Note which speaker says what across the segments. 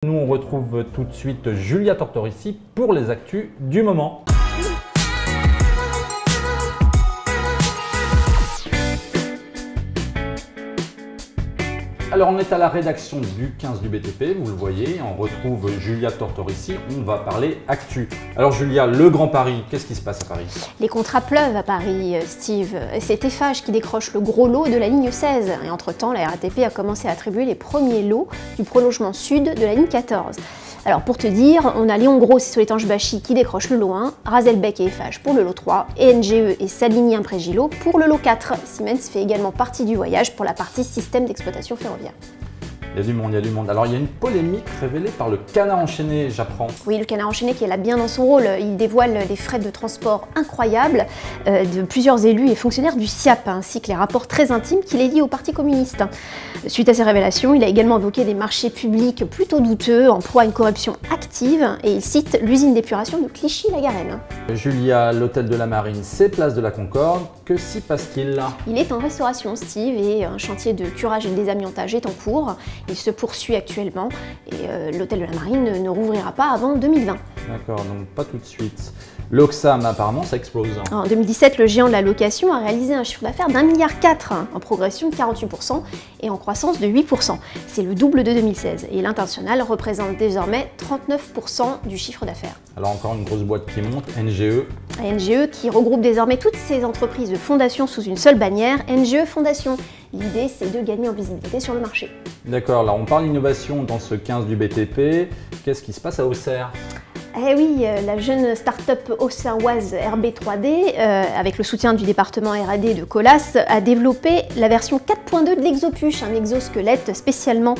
Speaker 1: Nous, on retrouve tout de suite Julia Tortorici pour les actus du moment. Alors, on est à la rédaction du 15 du BTP, vous le voyez, on retrouve Julia Tortorici, on va parler actu. Alors Julia, le Grand Paris, qu'est-ce qui se passe à Paris?
Speaker 2: Les contrats pleuvent à Paris, Steve. C'est Eiffage qui décroche le gros lot de la ligne 16. Et entre-temps, la RATP a commencé à attribuer les premiers lots du prolongement sud de la ligne 14. Alors pour te dire, on a Léon Gros et Soletanche-Bachy qui décrochent le lot 1, Razelbeck et Eiffage pour le lot 3, et NGE et Saligny-Imprégilo pour le lot 4. Siemens fait également partie du voyage pour la partie système d'exploitation ferroviaire.
Speaker 1: Il y a du monde, il y a du monde. Alors il y a une polémique révélée par le Canard enchaîné, j'apprends.
Speaker 2: Oui, le Canard enchaîné qui est là bien dans son rôle. Il dévoile des frais de transport incroyables de plusieurs élus et fonctionnaires du SIAP, ainsi que les rapports très intimes qu'il est lié au Parti communiste. Suite à ces révélations, il a également évoqué des marchés publics plutôt douteux, en proie à une corruption active, et il cite l'usine d'épuration de Clichy-la-Garenne.
Speaker 1: Julia, l'hôtel de la Marine, c'est place de la Concorde. Que s'y passe-t-il là?
Speaker 2: Il est en restauration, Steve, et un chantier de curage et de désamiantage est en cours. Il se poursuit actuellement et l'hôtel de la Marine ne rouvrira pas avant 2020.
Speaker 1: D'accord, donc pas tout de suite. L'Oxam, apparemment, ça explose.
Speaker 2: En 2017, le géant de la location a réalisé un chiffre d'affaires d'1,4 milliard, en progression de 48% et en croissance de 8%. C'est le double de 2016 et l'international représente désormais 39% du chiffre d'affaires.
Speaker 1: Alors encore une grosse boîte qui monte, NGE.
Speaker 2: NGE qui regroupe désormais toutes ces entreprises de fondation sous une seule bannière, NGE Fondation. L'idée, c'est de gagner en visibilité sur le marché.
Speaker 1: D'accord, là on parle innovation dans ce 15 du BTP. Qu'est-ce qui se passe à Auxerre?
Speaker 2: Eh oui, la jeune start-up auxerroise RB3D, avec le soutien du département R&D de Colas, a développé la version 4.2 de l'Exopuche, un exosquelette spécialement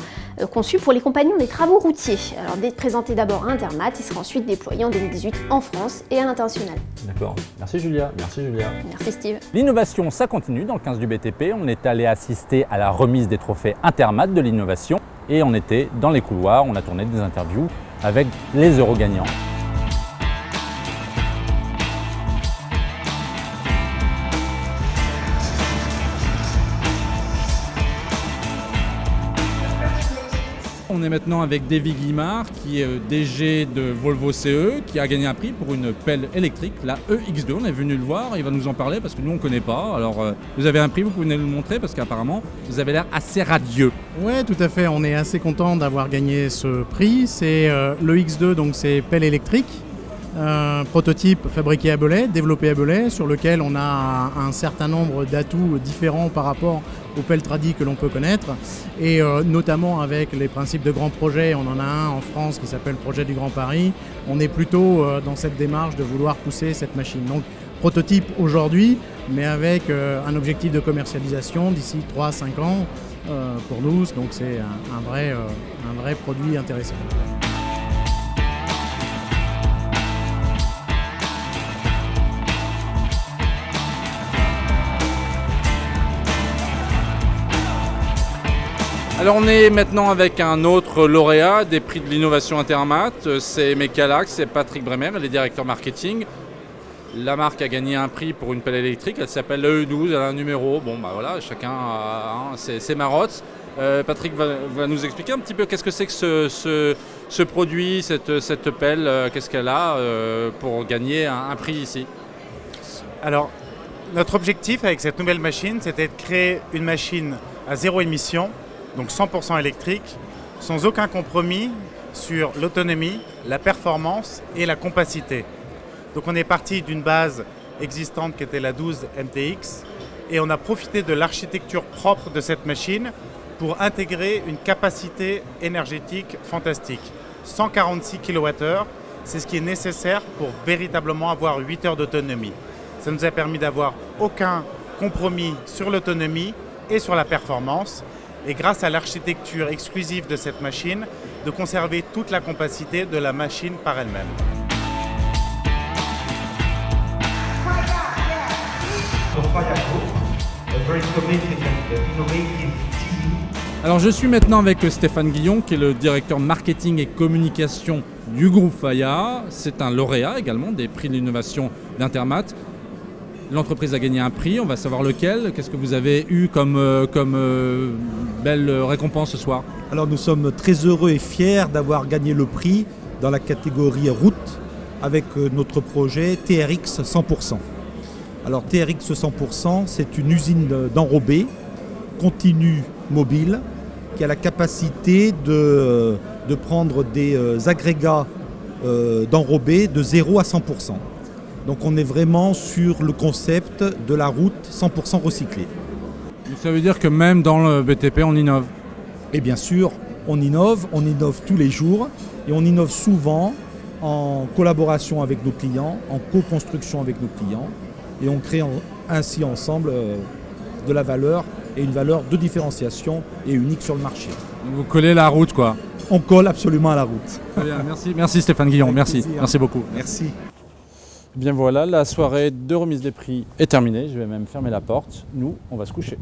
Speaker 2: conçu pour les compagnons des travaux routiers. Alors, présenté d'abord à Intermat, il sera ensuite déployé en 2018 en France et à l'international.
Speaker 1: D'accord, merci Julia. Merci Julia.
Speaker 2: Merci Steve.
Speaker 1: L'innovation, ça continue dans le 15 du BTP. On est allé assister à la remise des trophées Intermat de l'innovation et on était dans les couloirs, on a tourné des interviews avec les euros gagnants.
Speaker 3: On est maintenant avec Davy Guimard, qui est DG de Volvo CE, qui a gagné un prix pour une pelle électrique, la EX2. On est venu le voir, il va nous en parler parce que nous on ne connaît pas. Alors vous avez un prix, vous pouvez nous le montrer parce qu'apparemment vous avez l'air assez radieux.
Speaker 4: Ouais, tout à fait, on est assez content d'avoir gagné ce prix. C'est le X2, donc c'est pelle électrique. Un prototype fabriqué à Belay, développé à Belay, sur lequel on a un certain nombre d'atouts différents par rapport aux pelles tradies que l'on peut connaître. Et notamment avec les principes de grands projets, on en a un en France qui s'appelle Projet du Grand Paris. On est plutôt dans cette démarche de vouloir pousser cette machine. Donc prototype aujourd'hui, mais avec un objectif de commercialisation d'ici 3 à 5 ans pour nous. Donc c'est un vrai produit intéressant.
Speaker 3: Alors on est maintenant avec un autre lauréat des prix de l'innovation Intermat, c'est Mecalax, c'est Patrick Bremer, elle est directeur marketing. La marque a gagné un prix pour une pelle électrique, elle s'appelle l'EE12, elle a un numéro, bon bah voilà, chacun a ses marottes. Patrick va nous expliquer un petit peu qu'est-ce que c'est que ce produit, cette pelle, qu'est-ce qu'elle a pour gagner un prix ici.
Speaker 5: Alors, notre objectif avec cette nouvelle machine, c'était de créer une machine à zéro émission, donc 100% électrique, sans aucun compromis sur l'autonomie, la performance et la compacité. Donc on est parti d'une base existante qui était la 12 MTX et on a profité de l'architecture propre de cette machine pour intégrer une capacité énergétique fantastique. 146 kWh, c'est ce qui est nécessaire pour véritablement avoir 8 heures d'autonomie. Ça nous a permis d'avoir aucun compromis sur l'autonomie et sur la performance. Et grâce à l'architecture exclusive de cette machine, de conserver toute la compacité de la machine par elle-même.
Speaker 3: Alors je suis maintenant avec Stéphane Guillon, qui est le directeur marketing et communication du groupe Faya. C'est un lauréat également des prix de l'innovation d'Intermat. L'entreprise a gagné un prix, on va savoir lequel. Qu'est-ce que vous avez eu comme belle récompense ce soir?
Speaker 6: Alors nous sommes très heureux et fiers d'avoir gagné le prix dans la catégorie route avec notre projet TRX 100%. Alors TRX 100%, c'est une usine d'enrobé continue mobile qui a la capacité de prendre des agrégats d'enrobé de 0 à 100%. Donc on est vraiment sur le concept de la route 100% recyclée.
Speaker 3: Ça veut dire que même dans le BTP, on innove?
Speaker 6: Et bien sûr, on innove tous les jours et on innove souvent en collaboration avec nos clients, en co-construction avec nos clients et on crée ainsi ensemble de la valeur et une valeur de différenciation et unique sur le marché.
Speaker 3: Vous collez la route, quoi?
Speaker 6: On colle absolument à la route.
Speaker 3: Très bien, merci Stéphane Guillon, merci beaucoup.
Speaker 6: Merci.
Speaker 1: Bien voilà, la soirée de remise des prix est terminée. Je vais même fermer la porte. Nous, on va se coucher.